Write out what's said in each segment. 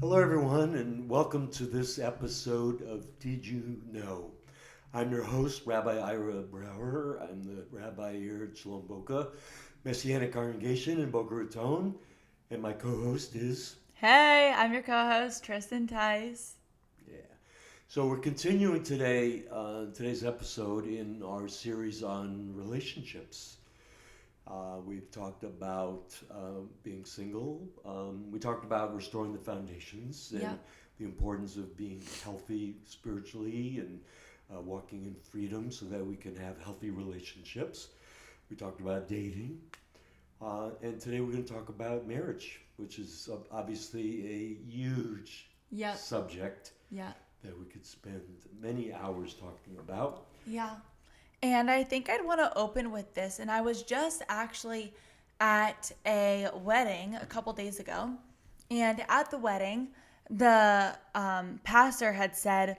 Hello, everyone, and welcome to this episode of Did You Know? I'm your host, Rabbi Ira Brower. I'm the rabbi here at Shalom Boca, Messianic Congregation in Boca Raton, and my co-host is Hey, I'm your co-host, Tristan Tice. yeah. So we're continuing today, today's episode in our series on relationships. We've talked about being single. We talked about restoring the foundations and Yep. the importance of being healthy spiritually and walking in freedom so that we can have healthy relationships. We talked about dating. And today we're going to talk about marriage, which is obviously a huge Yep. subject Yeah. that we could spend many hours talking about. Yeah. And I think I'd want to open with this. And I was just actually at a wedding a couple days ago. And at the wedding, the pastor had said,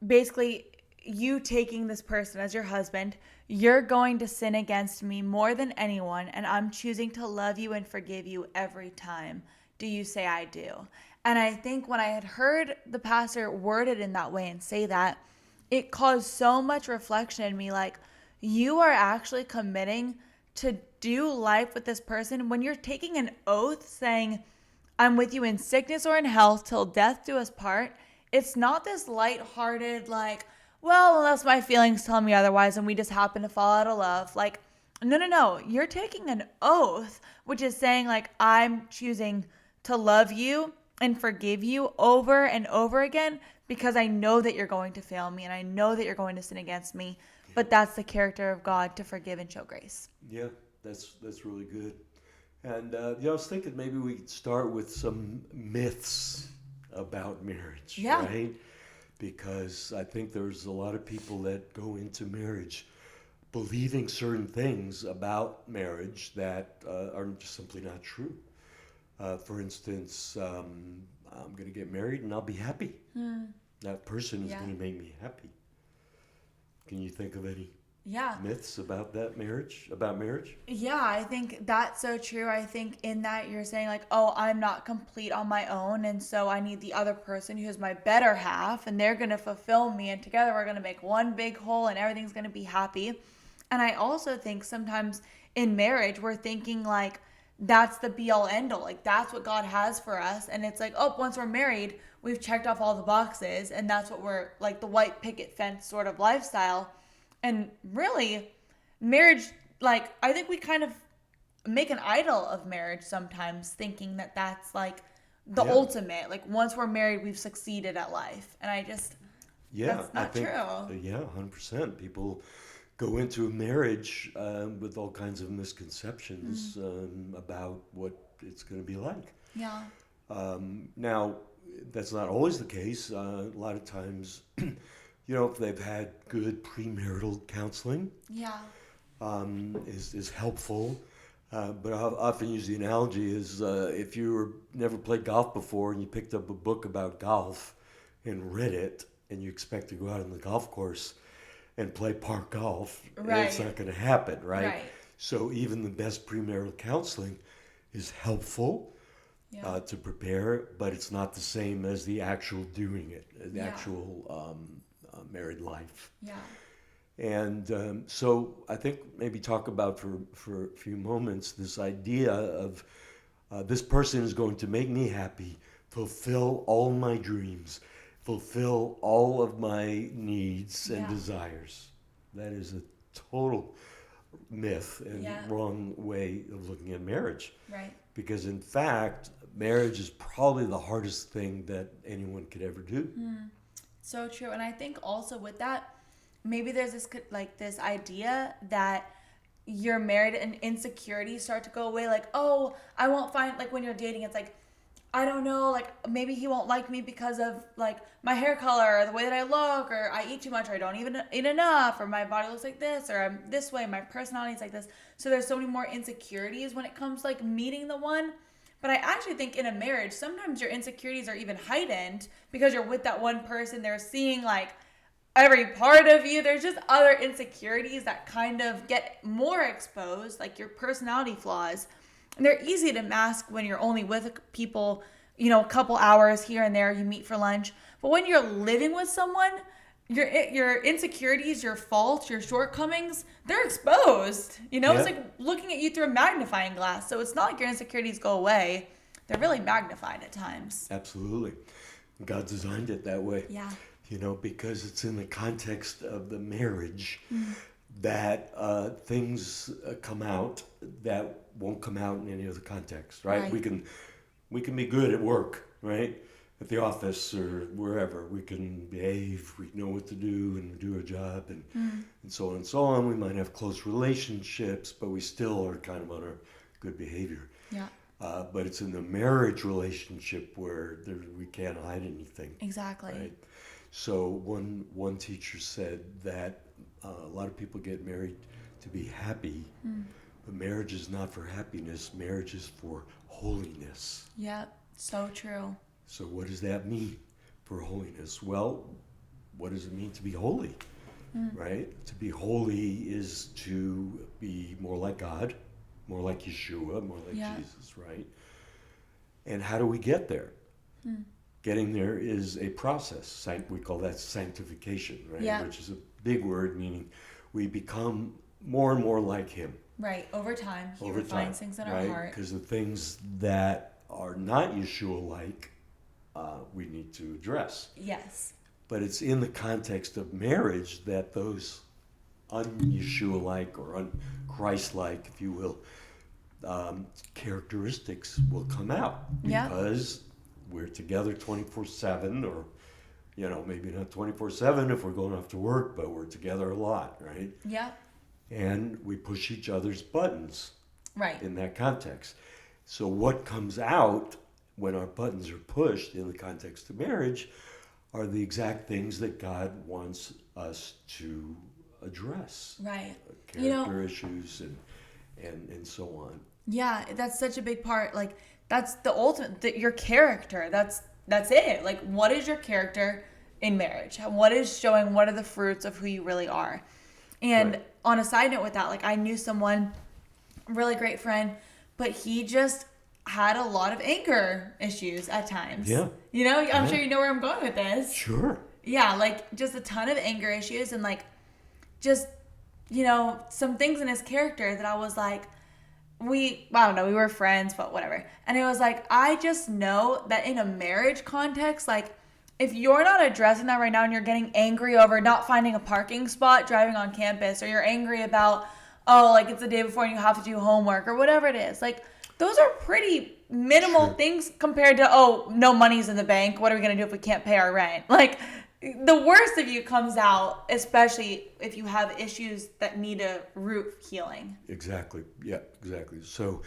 basically, you taking this person as your husband, you're going to sin against me more than anyone, and I'm choosing to love you and forgive you every time. Do you say I do? And I think when I had heard the pastor worded in that way and say that, it caused so much reflection in me, like, you are actually committing to do life with this person when you're taking an oath saying, I'm with you in sickness or in health till death do us part. It's not this lighthearted, like, well, unless my feelings tell me otherwise and we just happen to fall out of love. Like, no, no, no. You're taking an oath, which is saying, like, I'm choosing to love you and forgive you over and over again because I know that you're going to fail me and I know that you're going to sin against me. But that's the character of God to forgive and show grace. Yeah, that's really good. And I was thinking maybe we could start with some myths about marriage, Yeah. right? Because I think there's a lot of people that go into marriage believing certain things about marriage that are just simply not true. For instance, I'm going to get married and I'll be happy. That person is Yeah. going to make me happy. Can you think of any Yeah. myths about that marriage? About marriage? Yeah, I think that's so true. I think in that you're saying, like, oh, I'm not complete on my own. And so I need the other person who's my better half, and they're going to fulfill me. And together we're going to make one big whole, and everything's going to be happy. And I also think sometimes in marriage, we're thinking, like, that's the be all end all. Like, that's what God has for us. And it's like, oh, once we're married, we've checked off all the boxes. And that's what we're like the white picket fence sort of lifestyle. And really, marriage, like, I think we kind of make an idol of marriage sometimes, thinking that that's like the Yeah. ultimate. Like, once we're married, we've succeeded at life. And I just, Yeah, that's I not think, true. yeah, 100%. People go into a marriage with all kinds of misconceptions about what it's going to be like. Yeah. Now, that's not always the case. A lot of times, if they've had good premarital counseling, Yeah. is helpful. But I often use the analogy is if you never played golf before and you picked up a book about golf and read it and you expect to go out on the golf course and play park golf, it's Right. not going to happen, right? Right. So even the best premarital counseling is helpful Yeah. to prepare, but it's not the same as the actual doing it, the Yeah. actual married life. Yeah. And so I think maybe talk about for a few moments this idea of this person is going to make me happy, fulfill all my dreams, fulfill all of my needs and Yeah. desires. That is a total myth and Yeah. wrong way of looking at marriage. Right. Because in fact, marriage is probably the hardest thing that anyone could ever do. So true. And I think also with that, maybe there's this like this idea that you're married and insecurities start to go away. Like, oh, I won't find, like, when you're dating, it's like, I don't know, like, maybe he won't like me because of like my hair color or the way that I look, or I eat too much, or I don't even eat enough, or my body looks like this, or I'm this way, my personality is like this. So there's so many more insecurities when it comes to, like, meeting the one. But I actually think in a marriage, sometimes your insecurities are even heightened because you're with that one person. They're seeing, like, every part of you. There's just other insecurities that kind of get more exposed, like your personality flaws. And they're easy to mask when you're only with people a couple hours here and there, you meet for lunch. But when you're living with someone, your insecurities, your faults, your shortcomings, they're exposed. Yeah, It's like looking at you through a magnifying glass. So it's not like your insecurities go away. They're really magnified at times. absolutely. God designed it that way. Yeah. Because it's in the context of the marriage that things come out that won't come out in any other context, right? Right. We can be good at work, right? At the office or wherever. We can behave, we know what to do and do our job and so on and so on. We might have close relationships, but we still are kind of on our good behavior. Yeah. But it's in the marriage relationship where we can't hide anything. Exactly. Right. So one teacher said that a lot of people get married to be happy, but marriage is not for happiness. Marriage is for holiness. Yep. So true. So what does that mean for holiness? Well, what does it mean to be holy? Right? To be holy is to be more like God, more like Yeshua, more like Jesus, right? And how do we get there? Getting there is a process. We call that sanctification, right? Yeah. Which is a big word, meaning we become more and more like Him. Right. Over time, He refines things in our heart. Because the things that are not Yeshua-like, we need to address. Yes. But it's in the context of marriage that those un-Yeshua-like or un-Christ-like, if you will, characteristics will come out. Yeah. Because we're together 24/7, or maybe not 24/7 if we're going off to work, but we're together a lot, right? Yeah. And we push each other's buttons Right. in that context. So what comes out when our buttons are pushed in the context of marriage are the exact things that God wants us to address. Right. Character issues and so on. Yeah, that's such a big part. Like, that's the ultimate, your character. That's it. Like, what is your character in marriage? What are the fruits of who you really are? And Right. on a side note with that, like, I knew someone, really great friend, but he just had a lot of anger issues at times. Yeah. I'm sure you know where I'm going with this. Sure. Yeah, like, just a ton of anger issues and, like, just, some things in his character that I was like, I don't know, we were friends, but whatever. And it was like, I just know that in a marriage context, like, if you're not addressing that right now and you're getting angry over not finding a parking spot driving on campus, or you're angry about, like, it's the day before and you have to do homework or whatever it is, like, those are pretty minimal things compared to, no money's in the bank. What are we going to do if we can't pay our rent? Like, the worst of you comes out, especially if you have issues that need a root healing. Exactly. Yeah, exactly. So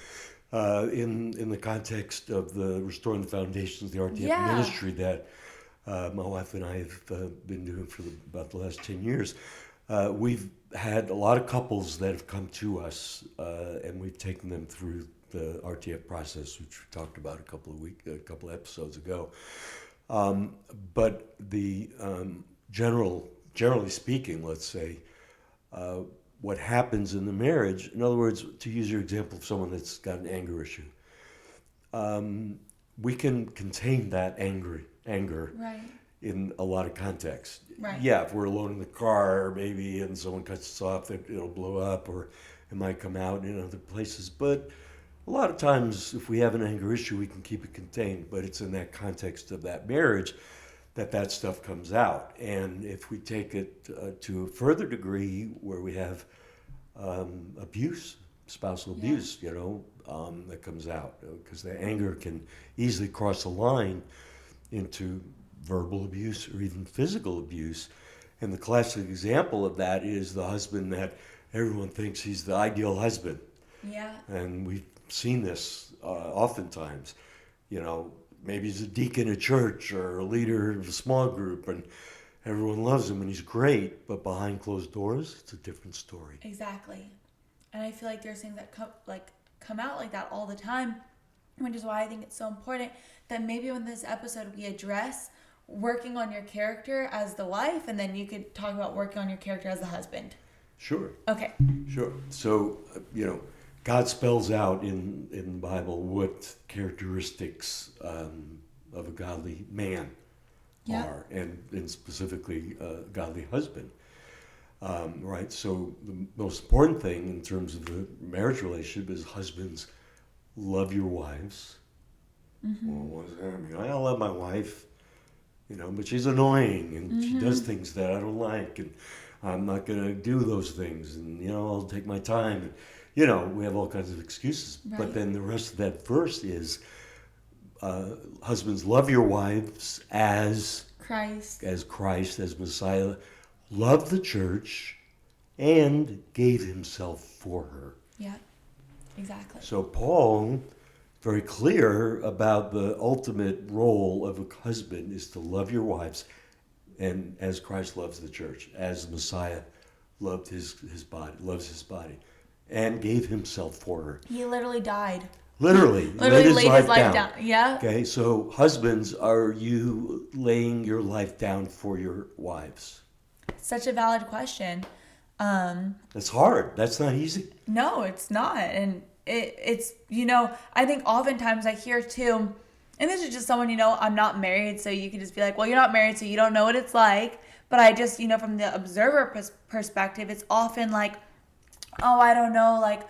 in the context of the Restoring the Foundations, the RTF ministry that my wife and I have been doing for about the last 10 years, we've had a lot of couples that have come to us, and we've taken them through the RTF process, which we talked about a couple episodes ago. But the generally speaking, let's say, what happens in the marriage, in other words, to use your example of someone that's got an anger issue, we can contain that anger Right. in a lot of contexts. Right. Yeah, if we're alone in the car, maybe, and someone cuts us off, it'll blow up, or it might come out in other places. But a lot of times, if we have an anger issue, we can keep it contained. But it's in that context of that marriage that stuff comes out. And if we take it to a further degree where we have abuse, spousal abuse, that comes out. Because the anger can easily cross a line into verbal abuse or even physical abuse. And the classic example of that is the husband that everyone thinks he's the ideal husband. Yeah. And we've seen this oftentimes. Maybe he's a deacon at church or a leader of a small group, and everyone loves him and he's great, but behind closed doors, it's a different story. Exactly. And I feel like there's things that come out like that all the time, which is why I think it's so important that maybe in this episode we address working on your character as the wife, and then you could talk about working on your character as the husband. Sure. Okay. Sure. So, God spells out in the Bible what characteristics of a godly man are, and specifically a godly husband. Right? So the most important thing in terms of the marriage relationship is husbands, love your wives. Well, what does that mean? I love my wife, but she's annoying and she does things that I don't like, and I'm not going to do those things, and I'll take my time. And, we have all kinds of excuses. Right. But then the rest of that verse is husbands, love your wives as Christ, as Messiah, loved the church and gave himself for her. Yeah, exactly. So Paul, very clear about the ultimate role of a husband is to love your wives, and as Christ loves the church, as the Messiah loved his body, loves his body, and gave himself for her. He literally died. Literally laid his life down. Yeah. Okay, so husbands, are you laying your life down for your wives? Such a valid question. That's hard. That's not easy. No, it's not. And it's, I think oftentimes I hear too, and this is just someone, I'm not married, so you can just be like, well, you're not married, so you don't know what it's like. But I just, from the observer perspective, it's often like, oh, I don't know, like,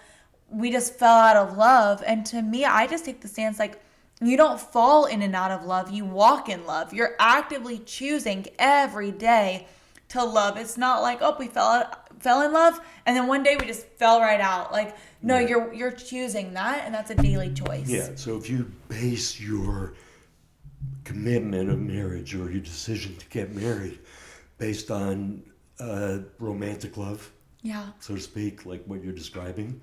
we just fell out of love. And to me, I just take the stance like, you don't fall in and out of love. You walk in love. You're actively choosing every day to love. It's not like, oh, we fell in love, and then one day we just fell right out. Like, no, right. you're choosing that, and that's a daily choice. Yeah, so if you base your commitment of marriage or your decision to get married based on romantic love, so to speak, like what you're describing,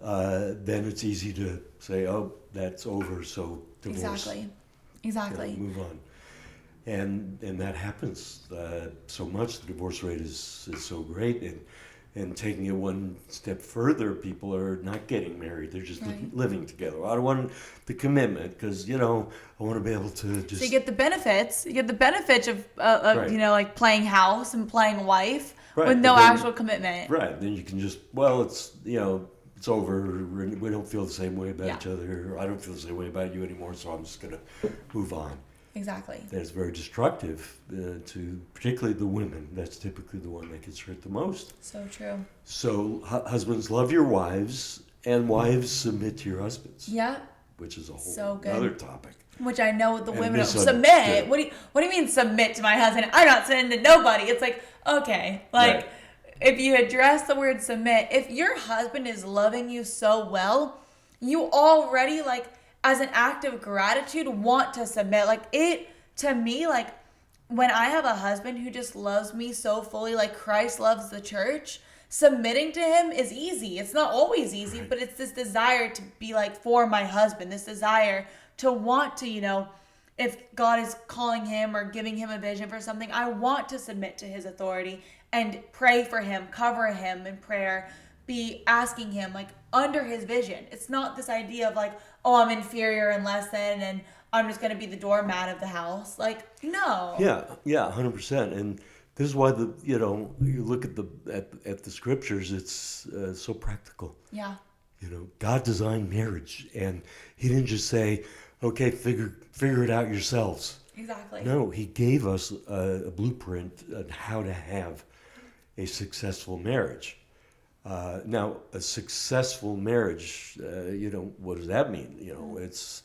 then it's easy to say, oh, that's over, so divorce. Exactly. Move on. And that happens so much. The divorce rate is so great, and taking it one step further, people are not getting married. They're just living together. I don't want the commitment because, I want to be able to just... So you get the benefits. You get the benefits of like playing house and playing wife with no actual commitment. Right. Then you can just, well, it's, it's over. We don't feel the same way about each other. I don't feel the same way about you anymore, so I'm just going to move on. Exactly. That's very destructive to particularly the women. That's typically the one that gets hurt the most. So true. So husbands, love your wives, and wives, submit to your husbands. Yeah. Which is a whole other topic. Which I know the women submit. What do you mean submit to my husband? I'm not submitting to nobody. It's like, okay, like if you address the word submit, if your husband is loving you so well, you already as an act of gratitude want to submit. Like it, to me, like when I have a husband who just loves me so fully, like Christ loves the church, submitting to him is easy. It's not always easy, but it's this desire to be for my husband, this desire to want to, if God is calling him or giving him a vision for something, I want to submit to his authority and pray for him, cover him in prayer, be asking him under his vision. It's not this idea of oh, I'm inferior and less than, and I'm just going to be the doormat of the house. No. Yeah, 100%. And this is why you look at the scriptures. It's so practical. Yeah. God designed marriage, and He didn't just say, "Okay, figure it out yourselves." Exactly. No, He gave us a blueprint on how to have a successful marriage. Now, a successful marriage, what does that mean? It's,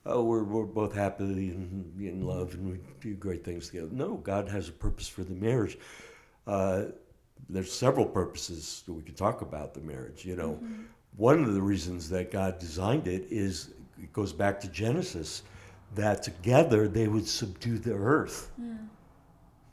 we're both happily in love and we do great things together. No, God has a purpose for the marriage. There's several purposes that we can talk about the marriage. One of the reasons that God designed it goes back to Genesis, that together they would subdue the earth.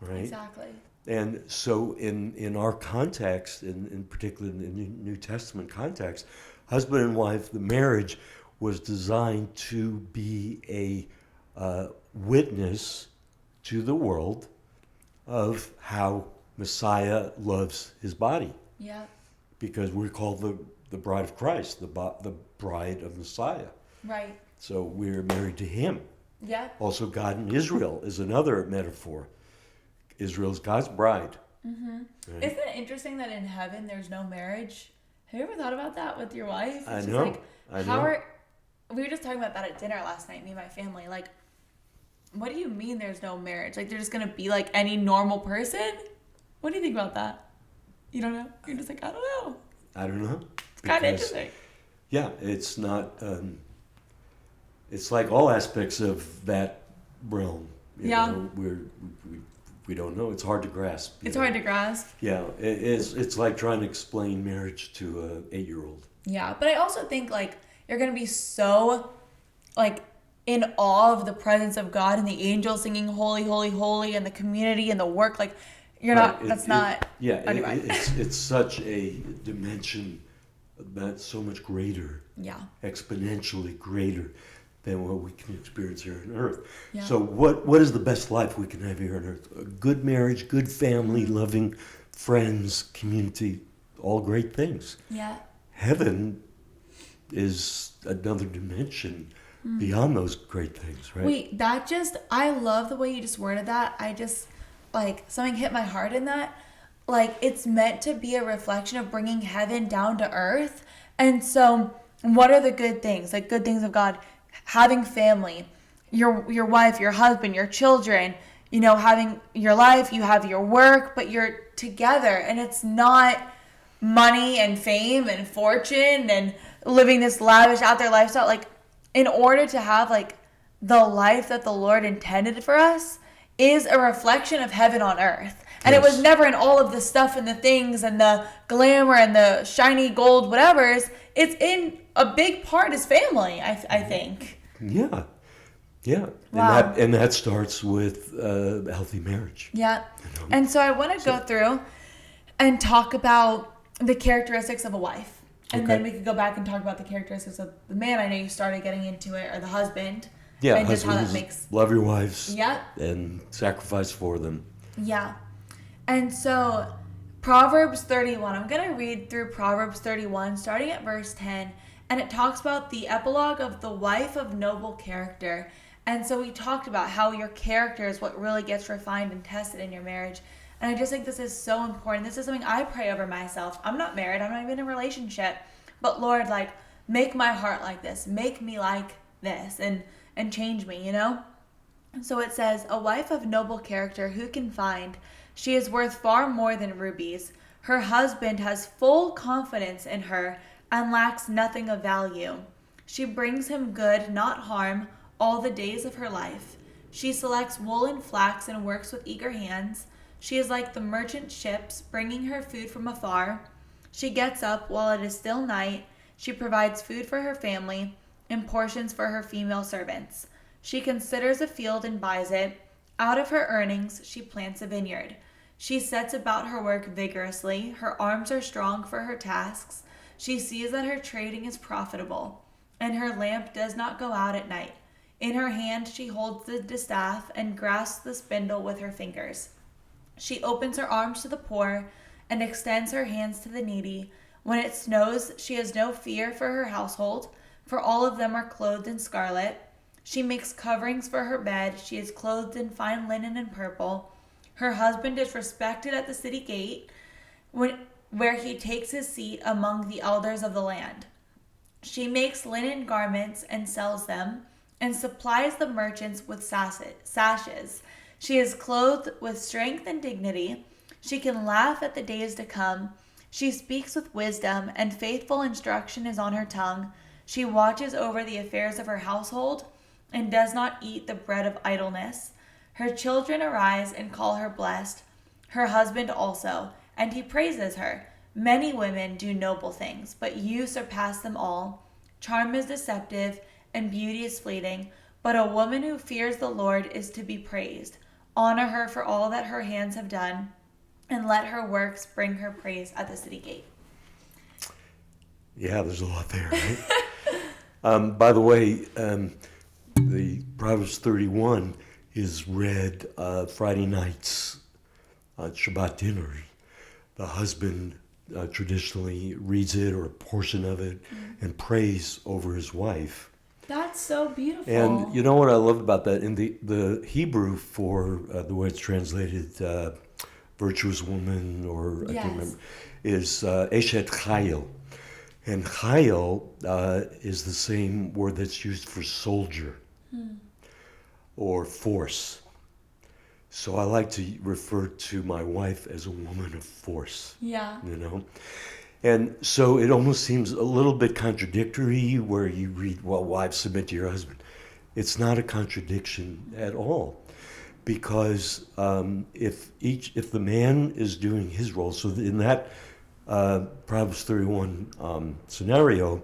Right? Exactly. And so in our context, in particular in the New Testament context, husband and wife, the marriage was designed to be a witness to the world of how Messiah loves his body. Yeah. Because we're called the bride of Christ, the bride of Messiah. Right. So we're married to him. Yeah. Also, God and Israel is another metaphor. Israel's God's bride. Mm-hmm. Right? Isn't it interesting that in heaven there's no marriage? Have you ever thought about that with your wife? I It's know. just I how know. we were just talking about that at dinner last night, me and my family. Like, what do you mean there's no marriage? Like, they're just gonna be like any normal person? What do you think about that? You don't know? You're just like, I don't know. I don't know. It's kind of Because, interesting. yeah, it's not. It's like all aspects of that realm. Yeah. We don't know. It's hard to grasp. It's hard to grasp. Yeah, it's like trying to explain marriage to an 8-year-old. Yeah, but I also think like you're gonna be so like in awe of the presence of God and the angels singing holy, holy, holy, and the community and the work. Like you're Right. not. That's not. Yeah, Anyway. it's such a dimension that's so much greater, Yeah. exponentially greater than what we can experience here on earth. Yeah. So what is the best life we can have here on earth? A good marriage, good family, loving friends, community, all great things. Yeah. Heaven is another dimension beyond those great things, right? Wait, I love the way you just worded that. I just, like, something hit my heart in that. Like, it's meant to be a reflection of bringing heaven down to earth. And so, what are the good things? Like, good things of God. Having family, your wife, your husband, your children, having your life, you have your work, but you're together. And it's not money and fame and fortune and living this lavish out there lifestyle. Like, in order to have like the life that the Lord intended for us is a reflection of heaven on earth. And It was never in all of the stuff and the things and the glamour and the shiny gold whatever's. It's in a big part is family, I think. Yeah. Yeah. Wow. And that starts with a healthy marriage. Yeah. And so I want to go through and talk about the characteristics of a wife. And then we could go back and talk about the characteristics of the man. I know you started getting into it, or the husband. Yeah, and just how that husbands, makes. love your wives. Yeah. And sacrifice for them. Yeah. And so Proverbs 31, I'm going to read through Proverbs 31 starting at verse 10, and it talks about the epilogue of the wife of noble character. And so we talked about how your character is what really gets refined and tested in your marriage. And I just think this is so important. This is something I pray over myself. I'm not married. I'm not even in a relationship. But Lord, like, make my heart like this. Make me like this and change me, So it says, a wife of noble character who can find? She is worth far more than rubies. Her husband has full confidence in her and lacks nothing of value. She brings him good, not harm, all the days of her life. She selects wool and flax and works with eager hands. She is like the merchant ships, bringing her food from afar. She gets up while it is still night. She provides food for her family and portions for her female servants. She considers a field and buys it. Out of her earnings, she plants a vineyard. She sets about her work vigorously. Her arms are strong for her tasks. She sees that her trading is profitable, and her lamp does not go out at night. In her hand, she holds the distaff and grasps the spindle with her fingers. She opens her arms to the poor and extends her hands to the needy. When it snows, she has no fear for her household, for all of them are clothed in scarlet. She makes coverings for her bed. She is clothed in fine linen and purple. Her husband is respected at the city gate, where he takes his seat among the elders of the land. She makes linen garments and sells them, and supplies the merchants with sashes. She is clothed with strength and dignity. She can laugh at the days to come. She speaks with wisdom, and faithful instruction is on her tongue. She watches over the affairs of her household and does not eat the bread of idleness. Her children arise and call her blessed, her husband also, and he praises her. Many women do noble things, but you surpass them all. Charm is deceptive, and beauty is fleeting, but a woman who fears the Lord is to be praised. Honor her for all that her hands have done, and let her works bring her praise at the city gate. Yeah, there's a lot there, right? By the way, the Proverbs 31 is read Friday nights at Shabbat dinner. The husband traditionally reads it or a portion of it and prays over his wife. That's so beautiful. And you know what I love about that? In the Hebrew for the way it's translated, virtuous woman, or I can't remember, is Eshet Chayil. And chayil is the same word that's used for soldier or force. So I like to refer to my wife as a woman of force. Yeah. You know? And so it almost seems a little bit contradictory where you read, well, wives submit to your husband. It's not a contradiction at all, because if the man is doing his role, so in that Proverbs 31 scenario,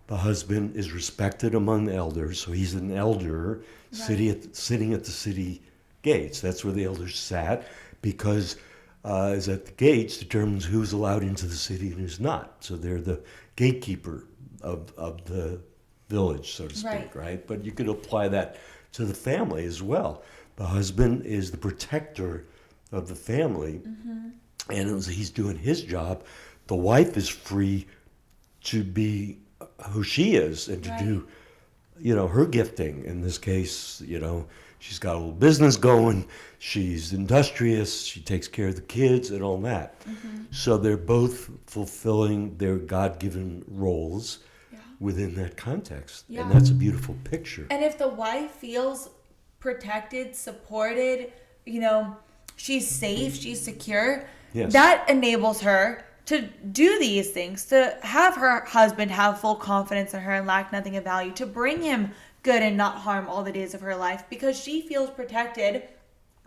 the husband is respected among the elders, so he's an elder sitting at the city gates. That's where the elders sat, because is at the gates determines who's allowed into the city and who's not. So they're the gatekeeper of the village, so to speak, right? But you could apply that to the family as well. The husband is the protector of the family, and he's doing his job. The wife is free to be who she is and to do, her gifting. In this case, she's got a little business going. She's industrious. She takes care of the kids and all that. So they're both fulfilling their God-given roles within that context. And that's a beautiful picture. And if the wife feels protected, supported, she's safe, she's secure, that enables her to do these things, to have her husband have full confidence in her and lack nothing of value, to bring him good and not harm all the days of her life, because she feels protected,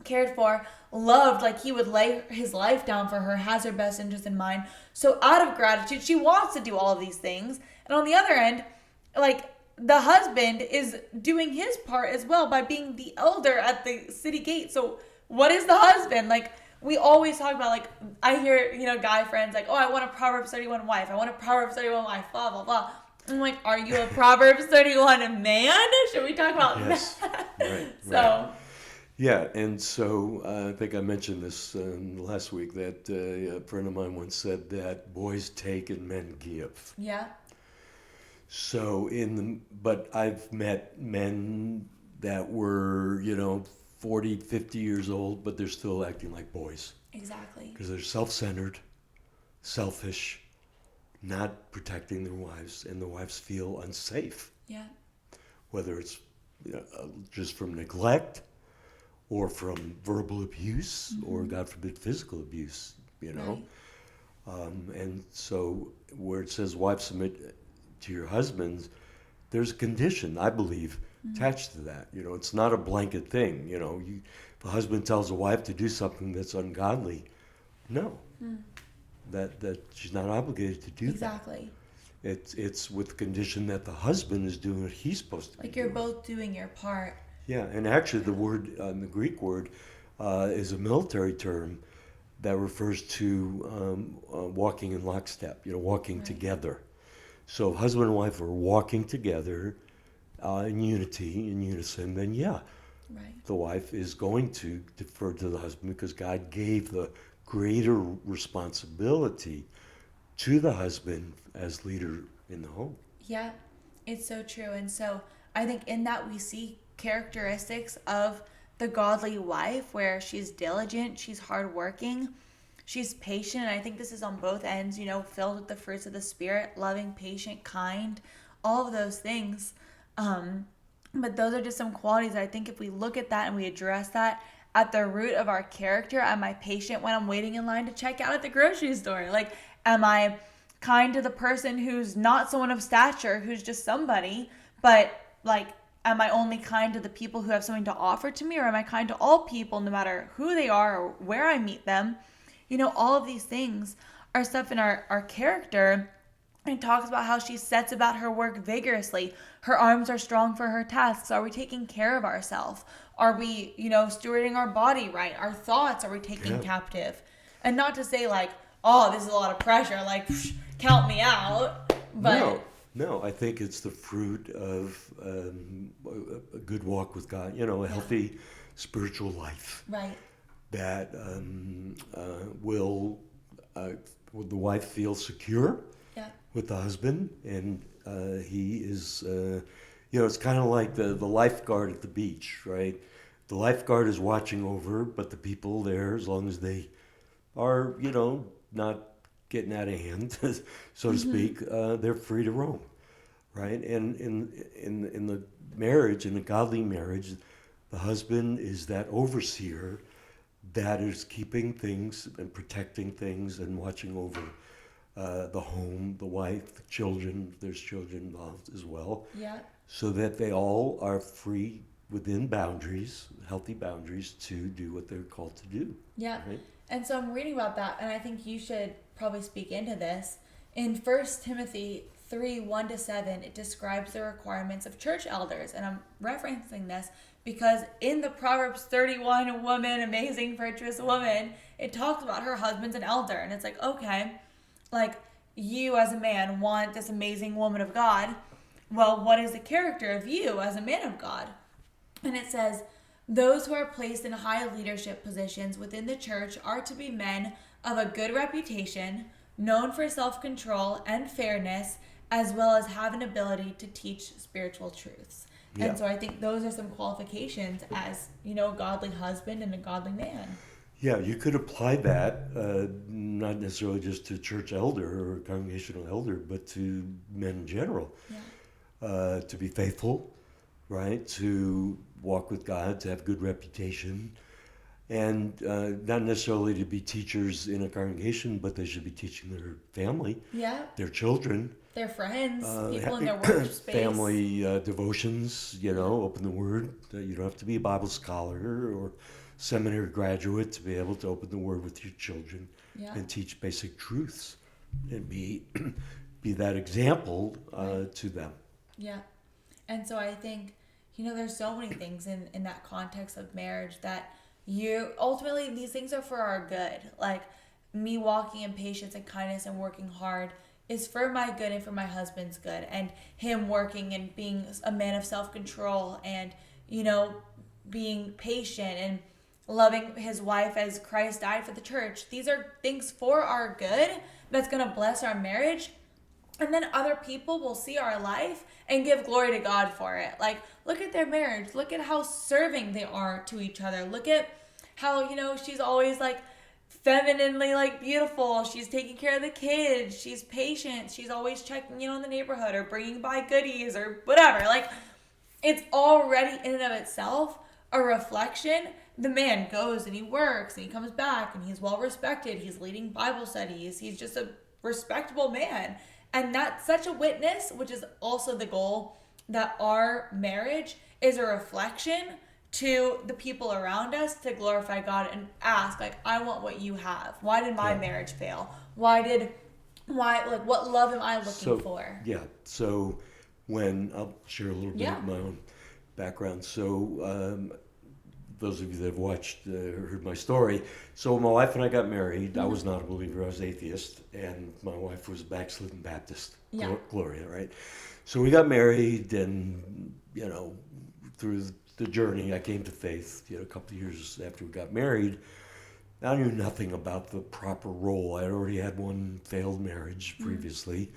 cared for, loved, like he would lay his life down for her, has her best interest in mind. So out of gratitude, she wants to do all of these things. And on the other end, like, the husband is doing his part as well by being the elder at the city gate. So what is the husband? Like, we always talk about, like, I hear, guy friends like, oh, I want a Proverbs 31 wife. I want a Proverbs 31 wife, blah, blah, blah. I'm like, are you a Proverbs 31 man? Should we talk about that? Right. So. Yeah, and so I think I mentioned this last week that a friend of mine once said that boys take and men give. Yeah. So but I've met men that were, 40, 50 years old, but they're still acting like boys. Exactly. Because they're self-centered, selfish, not protecting their wives, and the wives feel unsafe. Yeah. Whether it's just from neglect or from verbal abuse or, God forbid, physical abuse, Right. And so where it says wives submit to your husbands, there's a condition, I believe, attached to that. It's not a blanket thing. If a husband tells a wife to do something that's ungodly, no, that she's not obligated to do Exactly. that. It's with the condition that the husband is doing what he's supposed to be Like, you're doing. both doing your part. Yeah, and actually the word, the Greek word, is a military term that refers to walking in lockstep, walking together. So if husband and wife are walking together in unity, in unison, then the wife is going to defer to the husband because God gave the greater responsibility to the husband as leader in the home. Yeah, it's so true. And so I think in that we see characteristics of the godly wife, where she's diligent, she's hardworking, she's patient. And I think this is on both ends, filled with the fruits of the Spirit, loving, patient, kind, all of those things. But those are just some qualities that I think if we look at that and we address that at the root of our character, am I patient when I'm waiting in line to check out at the grocery store? Like, am I kind to the person who's not someone of stature, who's just somebody, but like, am I only kind to the people who have something to offer to me, or am I kind to all people no matter who they are or where I meet them? All of these things are stuff in our character. And talks about how she sets about her work vigorously. Her arms are strong for her tasks. Are we taking care of ourselves? Are we, stewarding our body right? Our thoughts, are we taking captive? And not to say like, oh, this is a lot of pressure, like, count me out. But No, I think it's the fruit of a good walk with God, a healthy spiritual life. Right. That will the wife feel secure with the husband, and he is, it's kind of like the lifeguard at the beach, right? The lifeguard is watching over, but the people there, as long as they are, not getting out of hand, so to speak, they're free to roam, right? And in the marriage, in a godly marriage, the husband is that overseer that is keeping things and protecting things and watching over the home, the wife, the children. There's children involved as well. Yeah. So that they all are free within boundaries, healthy boundaries, to do what they're called to do. Yeah. Right? And so I'm reading about that, and I think you should probably speak into this. In 1 Timothy 3:1-7, it describes the requirements of church elders. And I'm referencing this because in the Proverbs 31 woman, amazing, virtuous woman, it talks about her husband's an elder. And it's like, okay, like you as a man want this amazing woman of God. Well, what is the character of you as a man of God? And it says, those who are placed in high leadership positions within the church are to be men of a good reputation, known for self-control and fairness, as well as have an ability to teach spiritual truths. Yeah. And so I think those are some qualifications as, a godly husband and a godly man. Yeah, you could apply that, not necessarily just to church elder or congregational elder, but to men in general. Yeah. To be faithful, right? To walk with God, to have good reputation, and not necessarily to be teachers in a congregation, but they should be teaching their family, Yeah. their children, Their friends, people in their workspace. family devotions, open the Word. You don't have to be a Bible scholar or seminary graduate to be able to open the Word with your children and teach basic truths and be that example to them. Yeah. And so I think, there's so many things in that context of marriage that ultimately these things are for our good. Like me walking in patience and kindness and working hard is for my good and for my husband's good, and him working and being a man of self-control and, being patient and loving his wife as Christ died for the church. These are things for our good that's going to bless our marriage. And then other people will see our life and give glory to God for it. Like, look at their marriage. Look at how serving they are to each other. Look at how, she's always like femininely like beautiful. She's taking care of the kids. She's patient. She's always checking in on the neighborhood or bringing by goodies or whatever. Like, it's already in and of itself a reflection. The man goes and he works and he comes back and he's well respected. He's leading Bible studies. He's just a respectable man. And that's such a witness, which is also the goal, that our marriage is a reflection to the people around us to glorify God and ask, like, I want what you have. Why did my marriage fail? What love am I looking for? Yeah. So I'll share a little bit of my own background. So those of you that have watched, heard my story. So my wife and I got married. I was not a believer. I was atheist. And my wife was a backslidden Baptist. Yeah. Gloria, right? So we got married and, through the journey, I came to faith, a couple of years after we got married. I knew nothing about the proper role. I had already had one failed marriage previously.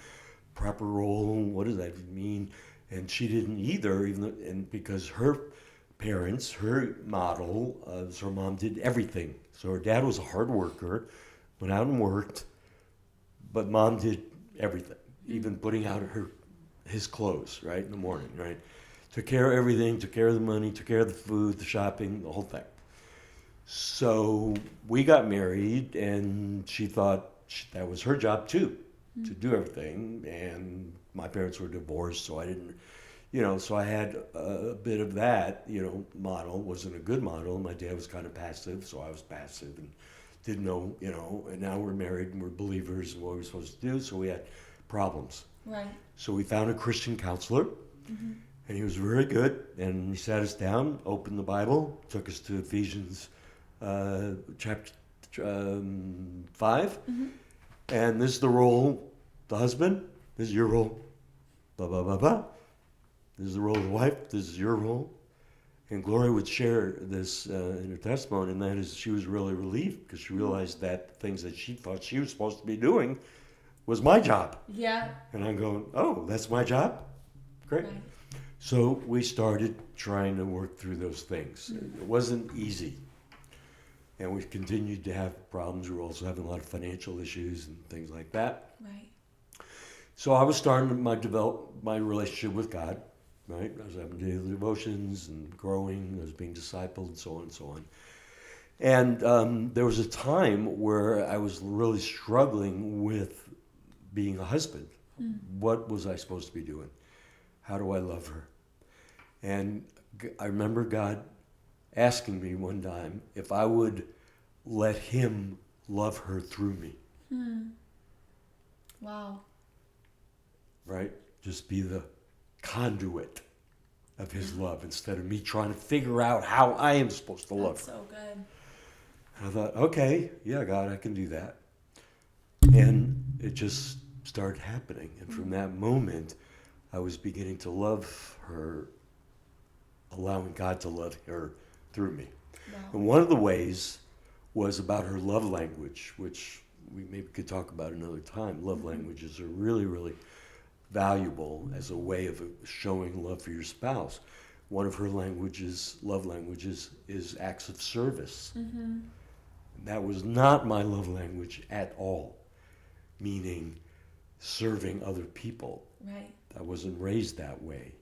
Proper role, what does that mean? And she didn't either, and because her parents, her model, so her mom did everything. So her dad was a hard worker, went out and worked, but mom did everything, even putting out his clothes, right, in the morning, right? Took care of everything, took care of the money, took care of the food, the shopping, the whole thing. So we got married, and she thought that was her job too, to do everything. And my parents were divorced, so I didn't, so I had a bit of that, model. Wasn't a good model. My dad was kind of passive, so I was passive and didn't know, and now we're married and we're believers and what we're supposed to do, so we had problems. Right. So we found a Christian counselor, and he was very good, and he sat us down, opened the Bible, took us to Ephesians chapter 5, and this is the role, the husband, this is your role, blah, blah, blah, blah. This is the role of the wife, this is your role. And Gloria would share this in her testimony, and that is she was really relieved because she realized that things that she thought she was supposed to be doing was my job. Yeah. And I'm going, oh, that's my job? Great. Right. So we started trying to work through those things. It wasn't easy. and we continued to have problems. We were also having a lot of financial issues and things like that. Right. So I was starting to develop my relationship with God, right? I was having daily devotions and growing. I was being discipled and so on and so on. And there was a time where I was really struggling with being a husband. What was I supposed to be doing? How do I love her? And I remember God asking me one time if I would let him love her through me. Wow. Right? Just be the conduit of his love instead of me trying to figure out how I am supposed to love That's her. so good. And I thought, okay, yeah, God, I can do that. And it just started happening. And from that moment, I was beginning to love her, allowing God to love her through me. Wow. And one of the ways was about her love language, which we maybe could talk about another time. Love languages are really, really valuable as a way of showing love for your spouse. One of her love languages, is acts of service. That was not my love language at all, meaning serving other people. Right. I wasn't raised that way.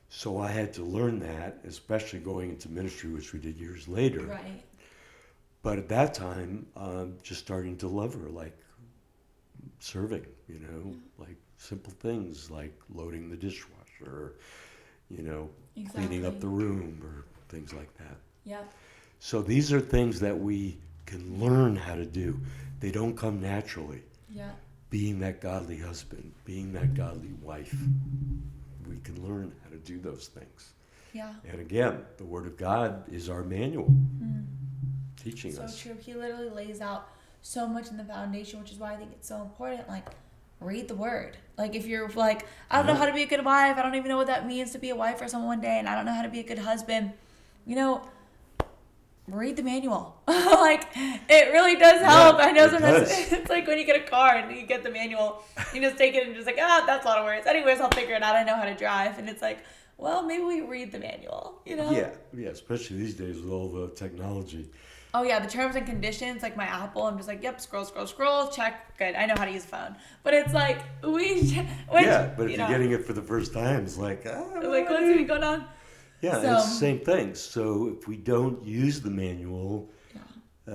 So I had to learn that, especially going into ministry, which we did years later. Right. But at that time, just starting to love her, like serving, like simple things like loading the dishwasher, cleaning up Exactly. the room or things like that. Yep. So these are things that we can learn how to do. They don't come naturally. Yeah. Being that godly husband, being that godly wife, we can learn how to do those things. Yeah. And again, the Word of God is our manual, teaching So us. true. He literally lays out so much in the foundation, which is why I think it's so important. Like, read the Word. Like, if you're like, I don't know how to be a good wife, I don't even know what that means to be a wife for someone one day, and I don't know how to be a good husband, read the manual. Like, it really does help. Yeah, I know it sometimes does. it's like when you get a car and you get the manual, you just take it and just like, that's a lot of words. Anyways, I'll figure it out. I know how to drive. And it's like, well, maybe we read the manual, Yeah, especially these days with all the technology. Oh, yeah, the terms and conditions, like my Apple, I'm just like, yep, scroll, check, good. I know how to use a phone. But it's like, But if you're know, getting it for the first time, it's like, like, what's even going on? Yeah, So- it's the same thing. So if we don't use the manual, we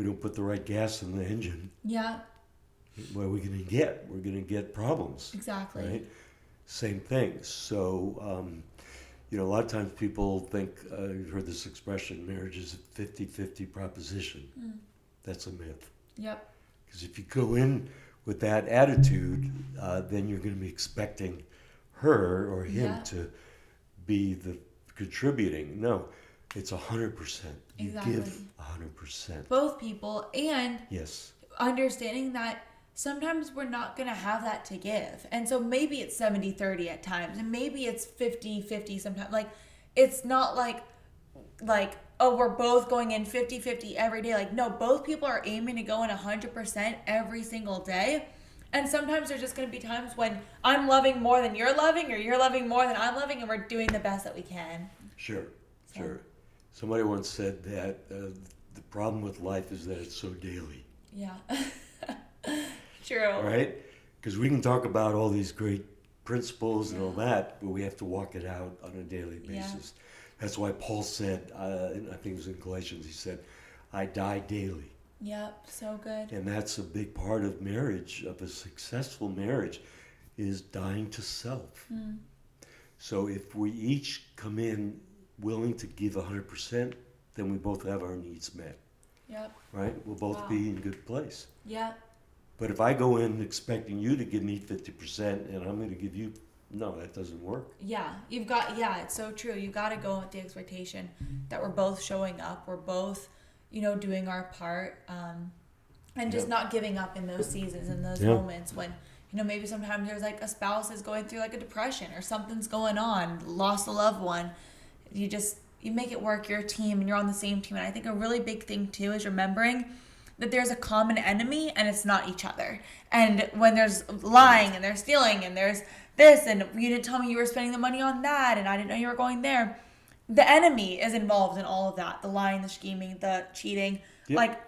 don't put the right gas in the engine, Yeah, what are we going to get? We're going to get problems. exactly. Right? Same thing. So, a lot of times people think, you've heard this expression, marriage is a 50-50 proposition. That's a myth. Yep. Because if you go in with that attitude, then you're going to be expecting her or him Yeah. to be the contributing. No, it's 100%. You Exactly. give 100%. Both people, and Yes. understanding that sometimes we're not going to have that to give. And so maybe it's 70-30 at times, and maybe it's 50-50 sometimes. Like, it's not like, oh, we're both going in 50-50 every day. Like, no, both people are aiming to go in 100% every single day. And sometimes there's just going to be times when I'm loving more than you're loving, or you're loving more than I'm loving, and we're doing the best that we can. Sure. Somebody once said that the problem with life is that it's so daily. Yeah. True. Right? Because we can talk about all these great principles and all that, but we have to walk it out on a daily basis. That's why Paul said, I think it was in Galatians, he said, I die daily. Yep, so good. And that's a big part of marriage, of a successful marriage, is dying to self. So if we each come in willing to give 100%, then we both have our needs met, Yep. right? We'll both be in a good place. Yep. But if I go in expecting you to give me 50% and I'm going to give you, no, that doesn't work. Yeah, it's so true. You got to go with the expectation that we're both showing up. We're both, doing our part. And just not giving up in those seasons, in those moments when, maybe sometimes there's like a spouse is going through like a depression or something's going on, lost a loved one. You make it work. You're a team and you're on the same team. And I think a really big thing too is remembering that there's a common enemy and it's not each other. And when there's lying and there's stealing and there's this and you didn't tell me you were spending the money on that and I didn't know you were going there, the enemy is involved in all of that. The lying, the scheming, the cheating. Yep. Like,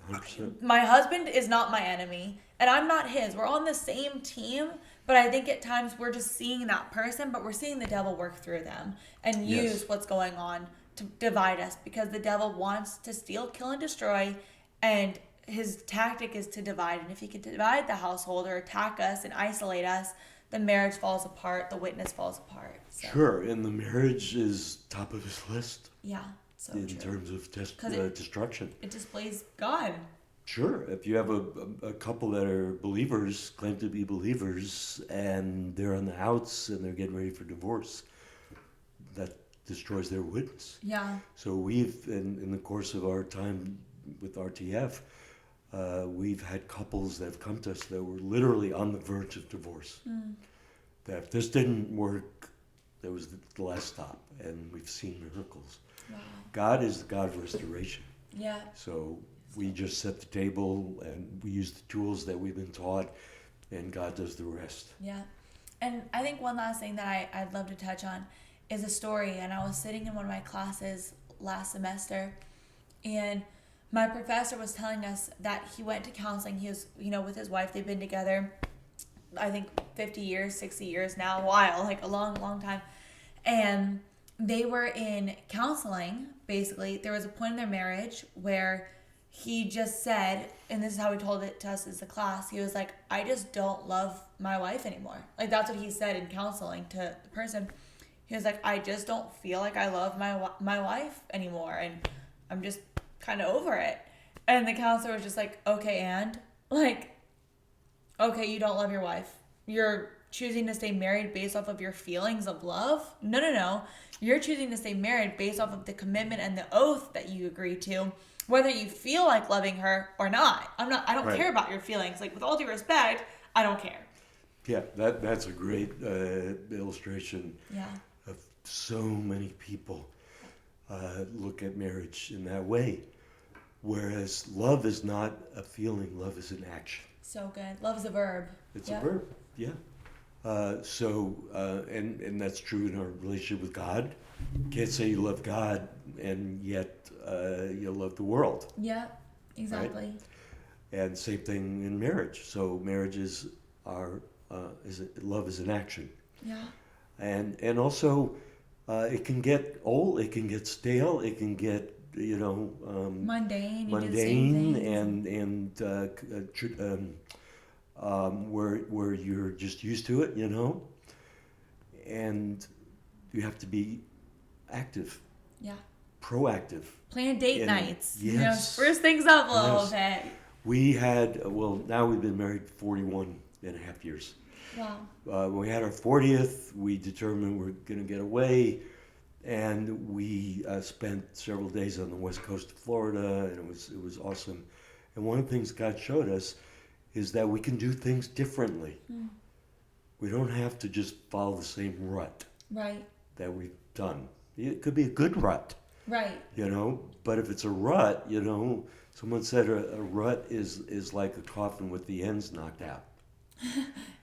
100%. my husband is not my enemy and I'm not his. We're on the same team, but I think at times we're just seeing that person, but we're seeing the devil work through them and Yes. use what's going on to divide us, because the devil wants to steal, kill, and destroy, and his tactic is to divide. And if he can divide the household or attack us and isolate us, the marriage falls apart, the witness falls apart. So, Sure, and the marriage is top of his list yeah, so in true. terms of 'Cause it- destruction. It displays God. Sure, if you have a couple that are believers, claim to be believers, and they're on the outs and they're getting ready for divorce, that destroys their witness. Yeah. So we've, in the course of our time with RTF, we've had couples that have come to us that were literally on the verge of divorce. That if this didn't work, that was the last stop, and we've seen miracles. Wow. God is the God of restoration. Yeah. So we just set the table and we use the tools that we've been taught, and God does the rest. Yeah. And I think one last thing that I'd love to touch on is a story. And I was sitting in one of my classes last semester, and my professor was telling us that he went to counseling. He was, with his wife. They've been together, I think, 50 years, 60 years now, a while, like a long, long time. And they were in counseling, basically. There was a point in their marriage where he just said, and this is how he told it to us as a class, he was like, I just don't love my wife anymore. Like, that's what he said in counseling to the person. He was like, I just don't feel like I love my wife anymore, and I'm just kind of over it. And the counselor was just like, okay, and? Like, okay, you don't love your wife. You're choosing to stay married based off of your feelings of love? No. You're choosing to stay married based off of the commitment and the oath that you agree to, whether you feel like loving her or not. I don't Right. care about your feelings. Like, with all due respect, I don't care. Yeah, that's a great illustration Yeah. of so many people look at marriage in that way. Whereas love is not a feeling, love is an action. So good. Love is a verb. It's Yep. a verb, yeah. And that's true in our relationship with God. You can't say you love God and yet you love the world. Yeah, exactly. And same thing in marriage. So marriages are love is an action. Yeah. And also it can get old, it can get stale, it can get Mundane. You do the same mundane things. where you're just used to it, and you have to be active, Yeah. proactive. Plan date And- nights. yes. Spruce things up a little Yes. bit. We had, now we've been married 41 and a half years. Wow. When we had our 40th, we determined we're going to get away, and we spent several days on the west coast of Florida, and it was awesome. And one of the things God showed us is that we can do things differently. We don't have to just follow the same rut Right. that we've done. It could be a good rut, Right. but if it's a rut, someone said a rut is like a coffin with the ends knocked out.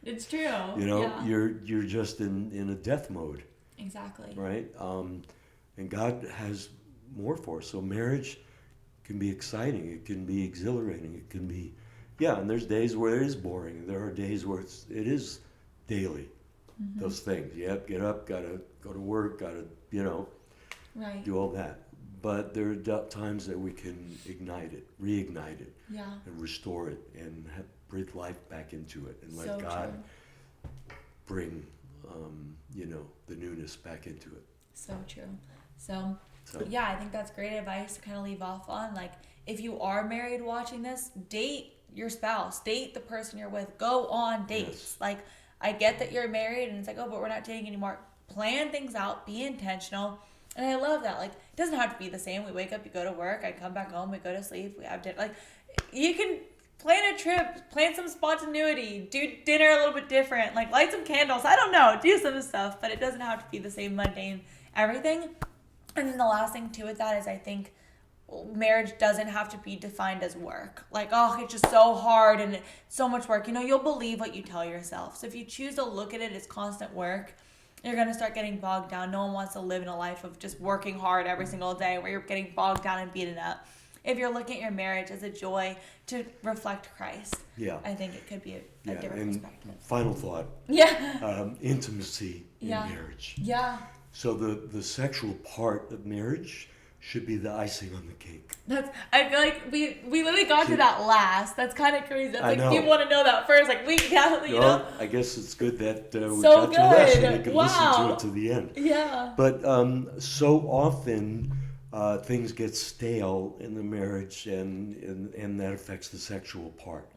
It's true. Yeah. You're just in a death mode, Exactly. right? And God has more for us. So marriage can be exciting. It can be exhilarating. It can be, and there's days where it is boring. There are days where it is daily. Mm-hmm. Those things. Yep, get up, gotta go to work, gotta, Right. do all that. But there are times that we can ignite it, reignite it, Yeah. and restore it, and breathe life back into it, and let So God true. bring, the newness back into it. So true. So, So yeah, I think that's great advice to kind of leave off on. Like, if you are married watching this, date your spouse, date the person you're with, go on dates. Yes. Like, I get that you're married and it's like, oh, but we're not dating anymore. Plan things out, be intentional. And I love that. Like, it doesn't have to be the same. We wake up, you go to work, I come back home, we go to sleep, we have dinner. Like, you can plan a trip, plan some spontaneity, do dinner a little bit different, like light some candles. I don't know, do some stuff, but it doesn't have to be the same mundane everything. And then the last thing too with that is I think marriage doesn't have to be defined as work. Like, oh, it's just so hard and so much work. You'll believe what you tell yourself. So if you choose to look at it as constant work, you're going to start getting bogged down. No one wants to live in a life of just working hard every single day where you're getting bogged down and beaten up. If you're looking at your marriage as a joy to reflect Christ, Yeah. I think it could be a Yeah. different And perspective. final thought, Yeah. intimacy in Yeah. marriage. Yeah. So the sexual part of marriage should be the icing on the cake. I feel like we literally got to that last. That's kind of crazy. That's I like know. people want to know that first. Like Well, I guess it's good that we So got to that so good. we can Wow. listen to it to the end. Yeah. But so often things get stale in the marriage, and that affects the sexual part.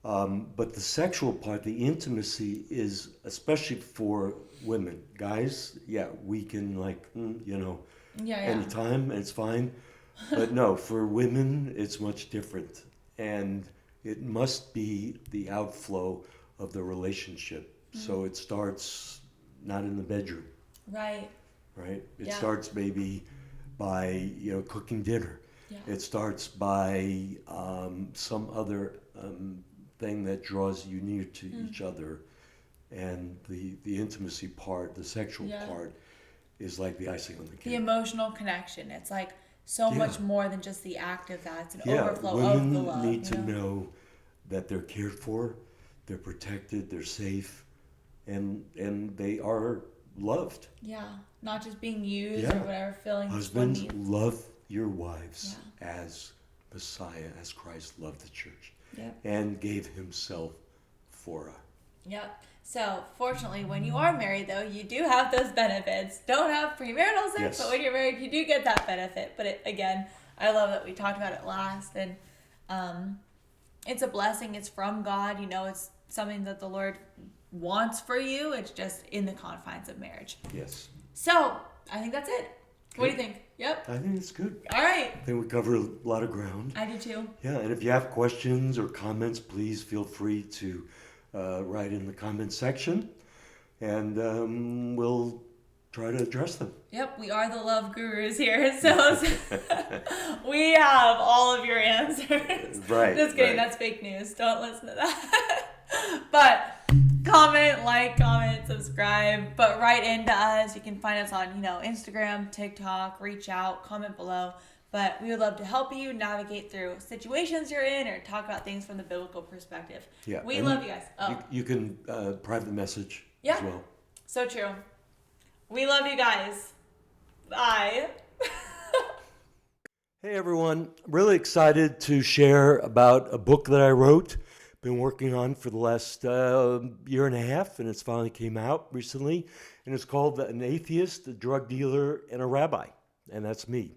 But the sexual part, the intimacy, is especially for women. Guys, yeah, we can Yeah. anytime, and it's fine. But no, for women, it's much different, and it must be the outflow of the relationship. So it starts not in the bedroom, Right. right? It Yeah. starts maybe by cooking dinner. Yeah. It starts by some other thing that draws you near to each other, and the intimacy part, the sexual Yeah. part, is like the icing on the The cake. emotional connection. It's like so Yeah. much more than just the act of that. It's an Yeah, overflow women of the love. need to know that they're cared for, they're protected, they're safe, and they are loved. Yeah. Not just being used Yeah. or whatever, feeling Husbands, needs. love your wives as Messiah, as Christ loved the church Yep. and gave himself for her. Yep. So, fortunately, when you are married, though, you do have those benefits. Don't have premarital sex, Yes. but when you're married, you do get that benefit. But again, I love that we talked about it last, and it's a blessing. It's from God. It's something that the Lord wants for you. It's just in the confines of marriage. Yes. So, I think that's it. What do you Good. think? Yep. I think it's good. All right. I think we covered a lot of ground. I do too. Yeah, and if you have questions or comments, please feel free to write in the comments section, and we'll try to address them. Yep, we are the love gurus here, so we have all of your answers. Right. Just kidding, right. that's fake news. Don't listen to that. But comment, subscribe, but write into us. You can find us on, Instagram, TikTok, reach out, comment below. But we would love to help you navigate through situations you're in or talk about things from the biblical perspective. Yeah, We and love you guys. You can private message Yeah. as well. So true. We love you guys. Bye. Hey everyone, really excited to share about a book that I wrote, been working on for the last year and a half, and it's finally came out recently, and it's called An Atheist, a Drug Dealer, and a Rabbi, and that's me.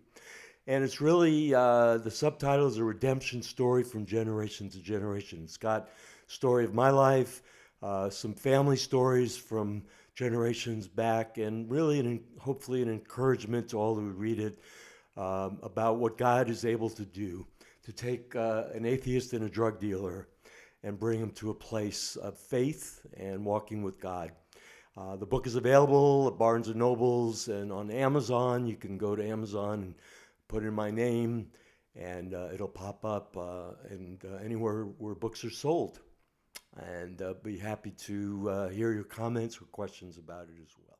And it's really, the subtitle is A Redemption Story from Generation to Generation. It's got story of my life, some family stories from generations back, and really, hopefully, an encouragement to all who read it about what God is able to do to take an atheist and a drug dealer and bring them to a place of faith and walking with God. The book is available at Barnes & Nobles and on Amazon. You can go to Amazon and put in my name, and it'll pop up and anywhere where books are sold. And be happy to hear your comments or questions about it as well.